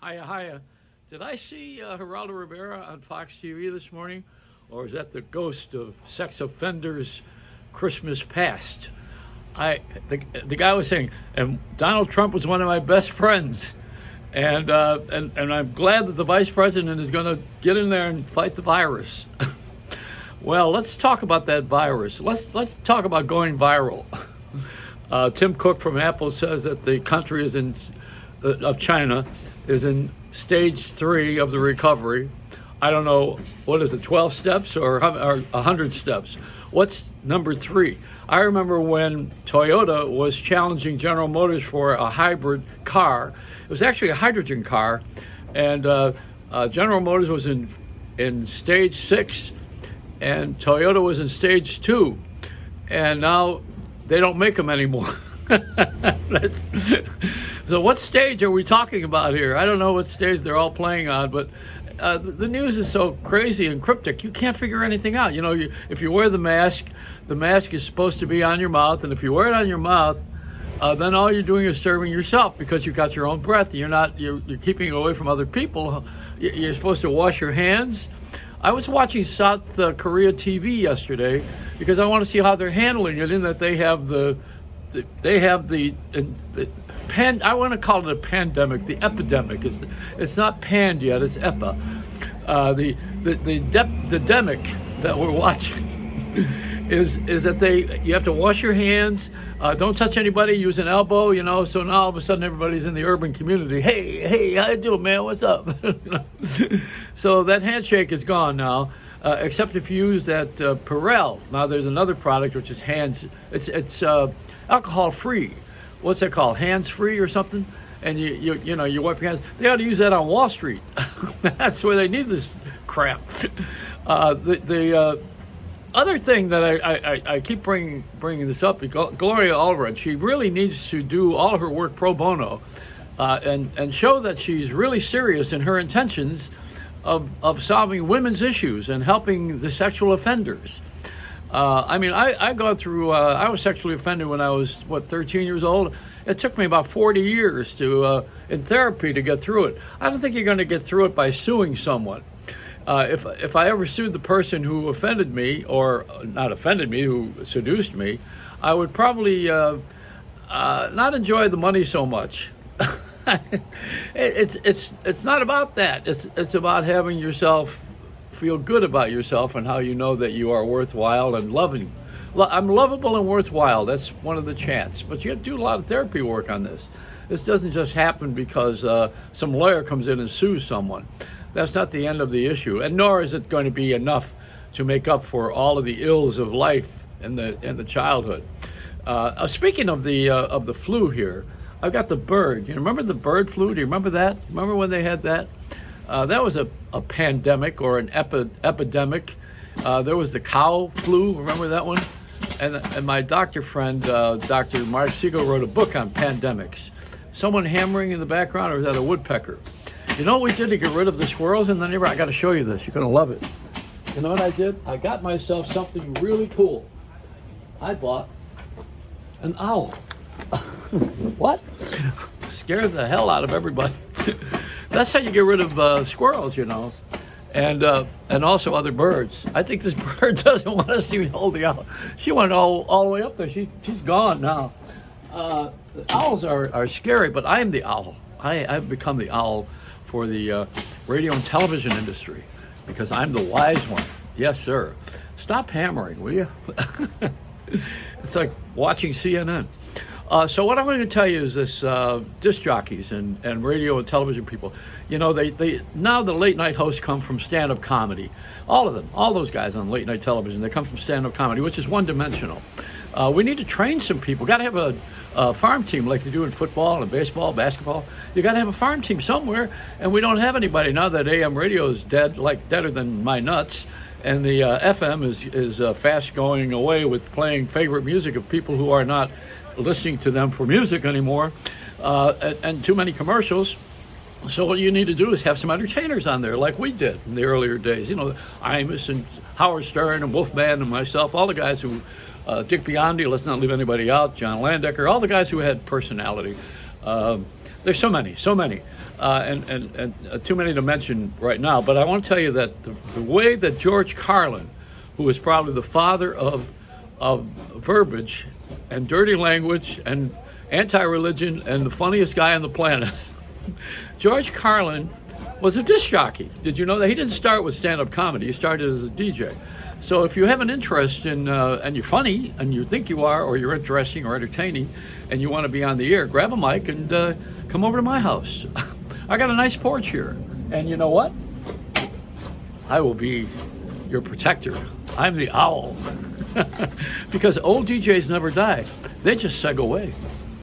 Hiya, hiya. Did I see Geraldo Rivera on Fox TV this morning? Or is that the ghost of sex offenders' Christmas past? The guy was saying, and Donald Trump was one of my best friends. And I'm glad that the vice president is going to get in there and fight the virus. Well, let's talk about that virus. Let's talk about going viral. Tim Cook from Apple says that the country of China is in stage 3 of the recovery. I don't know, what is it, 12 steps or 100 steps? What's number 3? I remember when Toyota was challenging General Motors for a hybrid car. It was actually a hydrogen car, and General Motors was in stage 6, and Toyota was in stage 2, and now they don't make them anymore. So what stage are we talking about here? I don't know what stage they're all playing on, but the news is so crazy and cryptic, you can't figure anything out. You know, if you wear the mask is supposed to be on your mouth, and if you wear it on your mouth, then all you're doing is serving yourself because you got your own breath. You're keeping it away from other people. You're supposed to wash your hands. I was watching South Korea TV yesterday because I want to see how they're handling it, in that they have the I want to call it a pandemic, the epidemic. It's not panned yet, it's epa. The demic that we're watching is that you have to wash your hands, don't touch anybody, use an elbow, so now all of a sudden everybody's in the urban community. Hey, how you doing, man? What's up? So that handshake is gone now. Except if you use that Perel. Now there's another product which is it's alcohol free. What's that called? Hands free or something? And you wipe your hands. They ought to use that on Wall Street. That's where they need this crap. The other thing that I keep bringing this up, Gloria Allred, she really needs to do all of her work pro bono, and show that she's really serious in her intentions of solving women's issues and helping the sexual offenders. I go through, I was sexually offended when I was, 13 years old. It took me about 40 years in therapy to get through it. I don't think you're going to get through it by suing someone. If I ever sued the person who offended me, or not offended me, who seduced me, I would probably not enjoy the money so much. It's not about that. It's about having yourself feel good about yourself and how you know that you are worthwhile and loving. I'm lovable and worthwhile. That's one of the chants. But you have to do a lot of therapy work on this. This doesn't just happen because some lawyer comes in and sues someone. That's not the end of the issue, and nor is it going to be enough to make up for all of the ills of life in the childhood. Speaking of the flu here, I've got the bird. You remember the bird flu? Do you remember that? Remember when they had that? That was a pandemic or an epidemic. There was the cow flu. Remember that one? And my doctor friend, Dr. Mark Siegel, wrote a book on pandemics. Someone hammering in the background, or was that a woodpecker? You know what we did to get rid of the squirrels in the neighborhood? I got to show you this. You're going to love it. You know what I did? I got myself something really cool. I bought an owl. What? Scared the hell out of everybody. That's how you get rid of squirrels, and also other birds. I think this bird doesn't want to see me hold the owl. She went all the way up there. She's gone now. The owls are scary, but I am the owl. I've become the owl for the radio and television industry because I'm the wise one. Yes, sir. Stop hammering, will you? It's like watching CNN. So what I'm going to tell you is this: disc jockeys and radio and television people. They now the late night hosts come from stand-up comedy. All of them, all those guys on late night television, they come from stand-up comedy, which is one-dimensional. We need to train some people. Got to have a farm team like they do in football and baseball, basketball. You got to have a farm team somewhere, and we don't have anybody now that AM radio is dead, like deader than my nuts. And the FM is fast going away with playing favorite music of people who are not listening to them for music anymore, and too many commercials. So what you need to do is have some entertainers on there like we did in the earlier days. Imus and Howard Stern and Wolfman and myself, all the guys who, Dick Biondi, let's not leave anybody out, John Landecker, all the guys who had personality. There's so many. and too many to mention right now. But I want to tell you that the way that George Carlin, who is probably the father of verbiage and dirty language and anti-religion and the funniest guy on the planet, George Carlin was a disc jockey. Did you know that? He didn't start with stand-up comedy. He started as a DJ. So if you have an interest in, and you're funny, and you think you are, or you're interesting or entertaining, and you want to be on the air, grab a mic and come over to my house. I got a nice porch here. And you know what? I will be your protector. I'm the owl. Because old DJs never die. They just seg away.